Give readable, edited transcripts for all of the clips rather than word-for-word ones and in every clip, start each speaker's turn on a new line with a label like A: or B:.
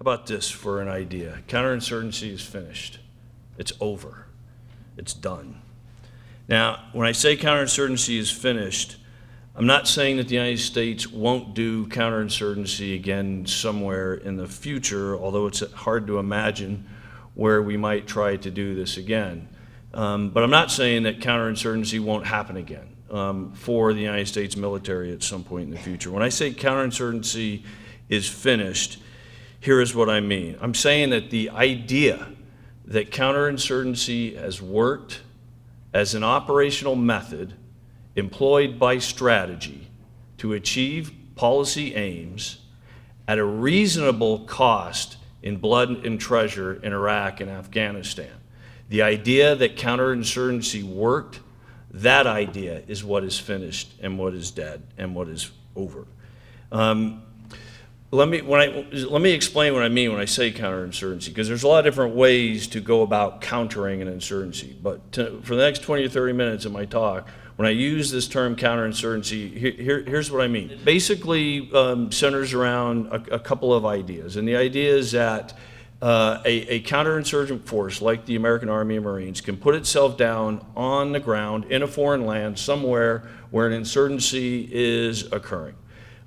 A: about this for an idea? Counterinsurgency is finished. It's over. It's done. Now, when I say counterinsurgency is finished, I'm not saying that the United States won't do counterinsurgency again somewhere in the future, although it's hard to imagine where we might try to do this again. But I'm not saying that counterinsurgency won't happen again for the United States military at some point in the future. When I say counterinsurgency is finished, here is what I mean. I'm saying that the idea that counterinsurgency has worked as an operational method employed by strategy to achieve policy aims at a reasonable cost in blood and treasure in Iraq and Afghanistan. The idea that counterinsurgency worked, that idea is what is finished and what is dead and what is over. Let me explain what I mean when I say counterinsurgency, because there's a lot of different ways to go about countering an insurgency. But for the next 20 or 30 minutes of my talk, when I use this term counterinsurgency, here's what I mean. It basically centers around a couple of ideas. And the idea is that a counterinsurgent force like the American Army and Marines can put itself down on the ground in a foreign land somewhere where an insurgency is occurring.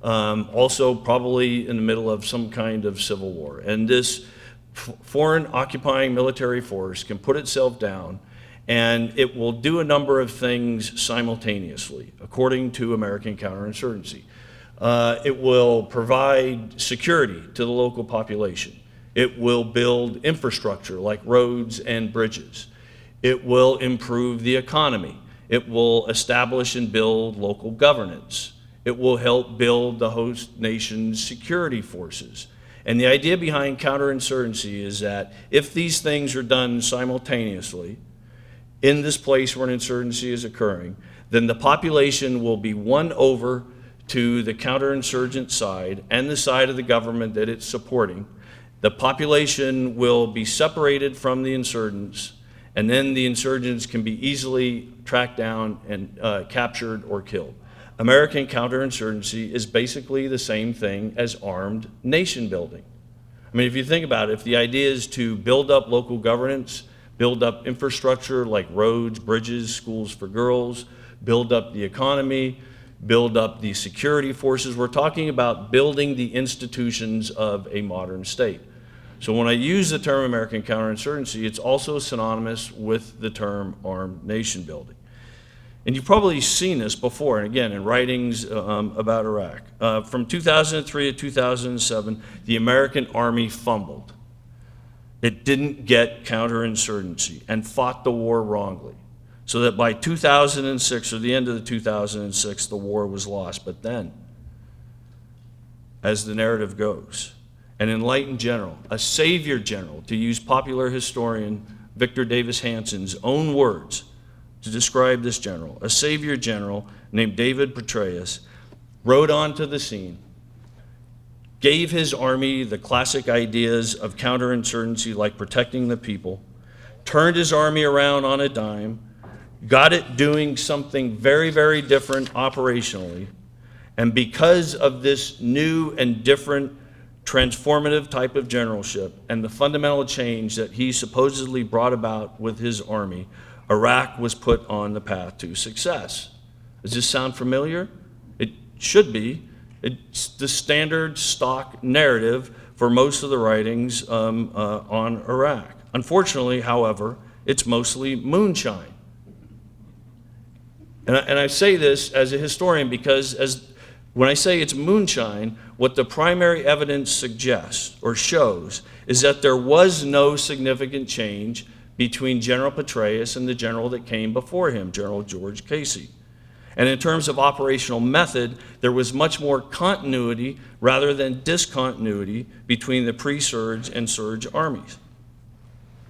A: Also probably in the middle of some kind of civil war. And this foreign occupying military force can put itself down, and it will do a number of things simultaneously, according to American counterinsurgency. It will provide security to the local population. It will build infrastructure like roads and bridges. It will improve the economy. It will establish and build local governance. It will help build the host nation's security forces. And the idea behind counterinsurgency is that if these things are done simultaneously in this place where an insurgency is occurring, then the population will be won over to the counterinsurgent side and the side of the government that it's supporting. The population will be separated from the insurgents, and then the insurgents can be easily tracked down and captured or killed. American counterinsurgency is basically the same thing as armed nation building. I mean, if you think about it, if the idea is to build up local governance, build up infrastructure like roads, bridges, schools for girls, build up the economy, build up the security forces, we're talking about building the institutions of a modern state. So when I use the term American counterinsurgency, it's also synonymous with the term armed nation building. And you've probably seen this before, and again, in writings about Iraq. From 2003 to 2007, the American Army fumbled. It didn't get counterinsurgency and fought the war wrongly. So that by 2006, or the end of the 2006, the war was lost. But then, as the narrative goes, an enlightened general, a savior general, to use popular historian Victor Davis Hanson's own words, to describe this general, a savior general named David Petraeus, rode onto the scene, gave his army the classic ideas of counterinsurgency like protecting the people, turned his army around on a dime, got it doing something very, very different operationally, and because of this new and different transformative type of generalship and the fundamental change that he supposedly brought about with his army, Iraq was put on the path to success. Does this sound familiar? It should be. It's the standard stock narrative for most of the writings on Iraq. Unfortunately, however, it's mostly moonshine. And I say this as a historian because when I say it's moonshine, what the primary evidence suggests or shows is that there was no significant change between General Petraeus and the general that came before him, General George Casey. And in terms of operational method, there was much more continuity rather than discontinuity between the pre-surge and surge armies.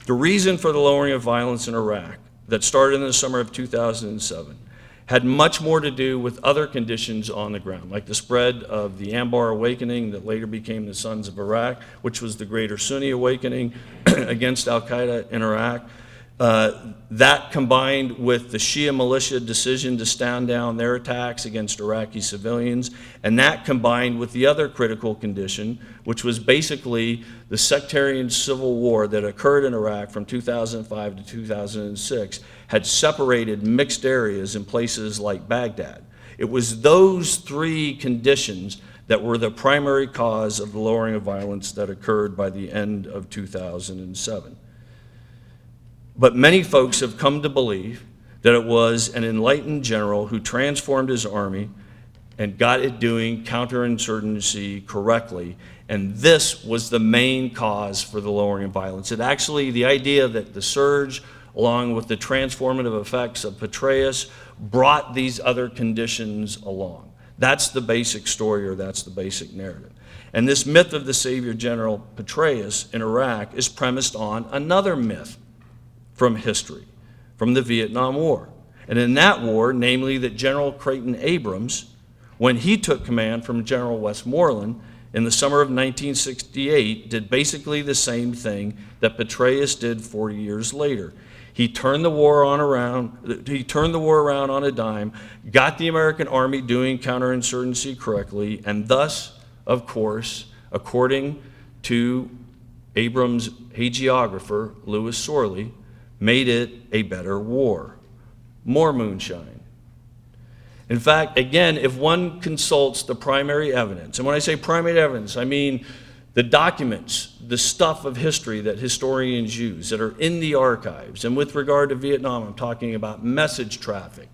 A: The reason for the lowering of violence in Iraq that started in the summer of 2007 had much more to do with other conditions on the ground, like the spread of the Anbar Awakening that later became the Sons of Iraq, which was the Greater Sunni Awakening against al-Qaeda in Iraq, That combined with the Shia militia decision to stand down their attacks against Iraqi civilians, and that combined with the other critical condition, which was basically the sectarian civil war that occurred in Iraq from 2005 to 2006, had separated mixed areas in places like Baghdad. It was those three conditions that were the primary cause of the lowering of violence that occurred by the end of 2007. But many folks have come to believe that it was an enlightened general who transformed his army and got it doing counterinsurgency correctly, and this was the main cause for the lowering of violence. It actually, the idea that the surge, along with the transformative effects of Petraeus, brought these other conditions along. That's the basic story, or that's the basic narrative. And this myth of the Savior General Petraeus in Iraq is premised on another myth from history, from the Vietnam War. And in that war, namely that General Creighton Abrams, when he took command from General Westmoreland in the summer of 1968, did basically the same thing that Petraeus did 40 years later. He turned the war around on a dime, got the American army doing counterinsurgency correctly, and thus, of course, according to Abrams' hagiographer, Lewis Sorley, made it a better war. More moonshine. In fact, again, if one consults the primary evidence, and when I say primary evidence, I mean the documents, the stuff of history that historians use that are in the archives. And with regard to Vietnam, I'm talking about message traffic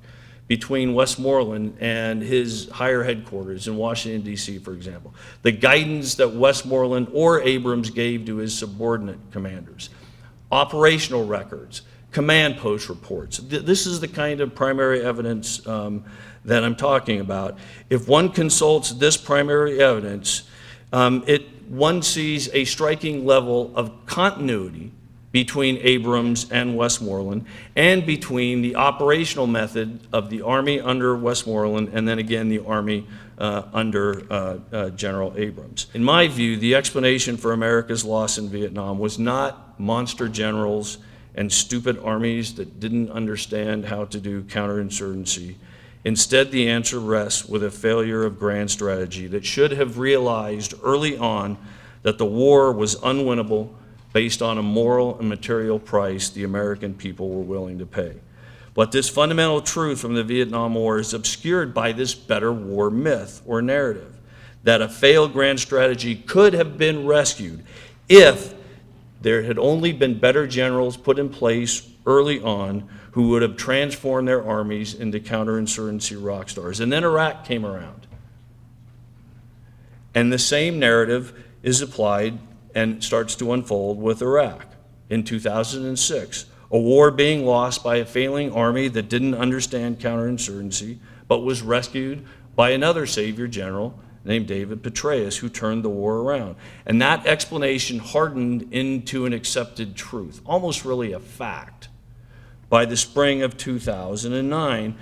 A: between Westmoreland and his higher headquarters in Washington, D.C., for example. The guidance that Westmoreland or Abrams gave to his subordinate commanders. Operational records, command post reports. This is the kind of primary evidence that I'm talking about. If one consults this primary evidence, one sees a striking level of continuity between Abrams and Westmoreland, and between the operational method of the Army under Westmoreland, and then again the Army under General Abrams. In my view, the explanation for America's loss in Vietnam was not monster generals and stupid armies that didn't understand how to do counterinsurgency. Instead, the answer rests with a failure of grand strategy that should have realized early on that the war was unwinnable based on a moral and material price the American people were willing to pay. But this fundamental truth from the Vietnam War is obscured by this better war myth or narrative, that a failed grand strategy could have been rescued if there had only been better generals put in place early on who would have transformed their armies into counterinsurgency rock stars. And then Iraq came around. And the same narrative is applied and starts to unfold with Iraq in 2006. A war being lost by a failing army that didn't understand counterinsurgency, but was rescued by another savior general named David Petraeus, who turned the war around. And that explanation hardened into an accepted truth, almost really a fact, by the spring of 2009.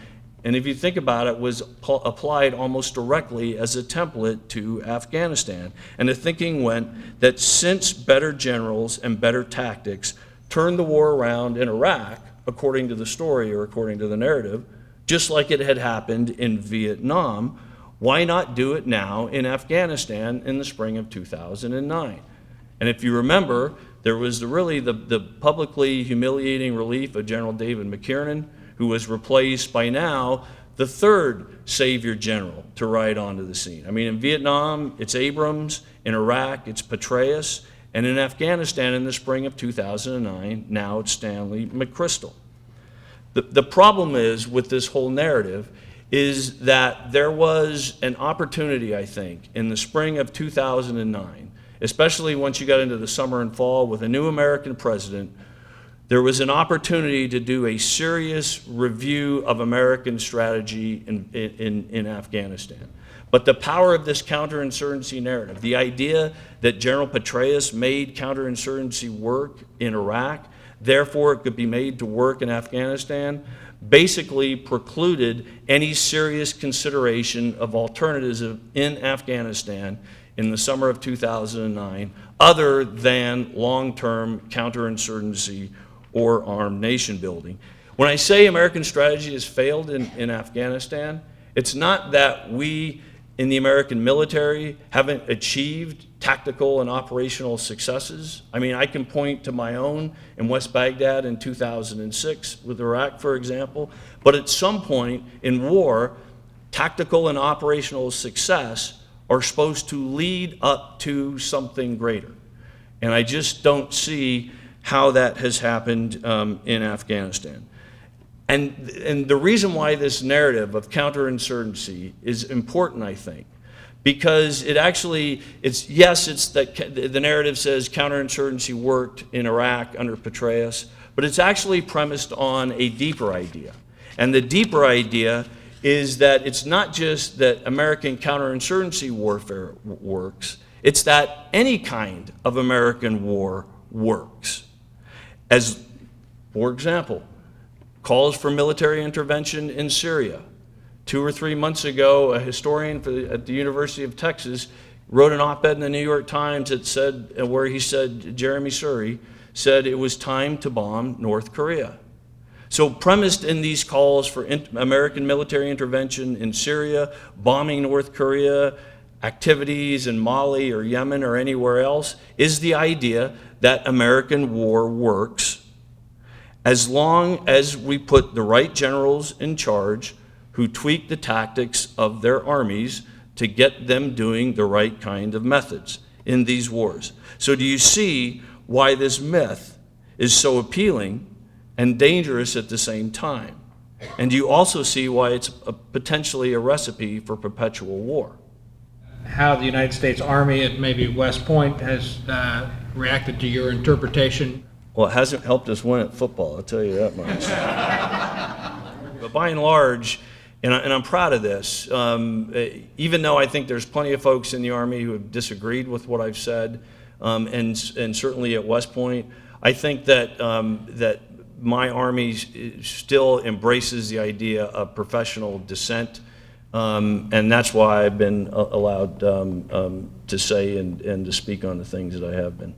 A: And if you think about it, was applied almost directly as a template to Afghanistan. And the thinking went that since better generals and better tactics turned the war around in Iraq, according to the story or according to the narrative, just like it had happened in Vietnam, why not do it now in Afghanistan in the spring of 2009? And if you remember, there was the publicly humiliating relief of General David McKiernan, who was replaced by now the third savior general to ride onto the scene. I mean, in Vietnam, it's Abrams. In Iraq, it's Petraeus. And in Afghanistan in the spring of 2009, now it's Stanley McChrystal. The problem is with this whole narrative is that there was an opportunity, I think, in the spring of 2009, especially once you got into the summer and fall with a new American president, there was an opportunity to do a serious review of American strategy in Afghanistan. But the power of this counterinsurgency narrative, the idea that General Petraeus made counterinsurgency work in Iraq, therefore it could be made to work in Afghanistan, basically precluded any serious consideration of alternatives in Afghanistan in the summer of 2009 other than long-term counterinsurgency or armed nation building. When I say American strategy has failed in Afghanistan, it's not that we in the American military haven't achieved tactical and operational successes. I mean, I can point to my own in West Baghdad in 2006 with Iraq, for example, but at some point in war, tactical and operational success are supposed to lead up to something greater. And I just don't see how that has happened in Afghanistan. And the reason why this narrative of counterinsurgency is important, I think, because it actually, yes, it's that the narrative says counterinsurgency worked in Iraq under Petraeus, but it's actually premised on a deeper idea. And the deeper idea is that it's not just that American counterinsurgency warfare works, it's that any kind of American war works. As, for example, calls for military intervention in Syria. 2 or 3 months ago, a historian at the University of Texas wrote an op-ed in the New York Times that said, where he said, Jeremy Suri said it was time to bomb North Korea. So premised in these calls for American military intervention in Syria, bombing North Korea, activities in Mali or Yemen or anywhere else, is the idea that American war works as long as we put the right generals in charge who tweak the tactics of their armies to get them doing the right kind of methods in these wars. So do you see why this myth is so appealing and dangerous at the same time? And do you also see why it's potentially a recipe for perpetual war?
B: How the United States Army at maybe West Point has reacted to your interpretation?
A: Well, it hasn't helped us win at football, I'll tell you that much. But by and large, and I'm proud of this, even though I think there's plenty of folks in the Army who have disagreed with what I've said, and certainly at West Point, I think that, that my Army still embraces the idea of professional dissent, and that's why I've been allowed to say and to speak on the things that I have been.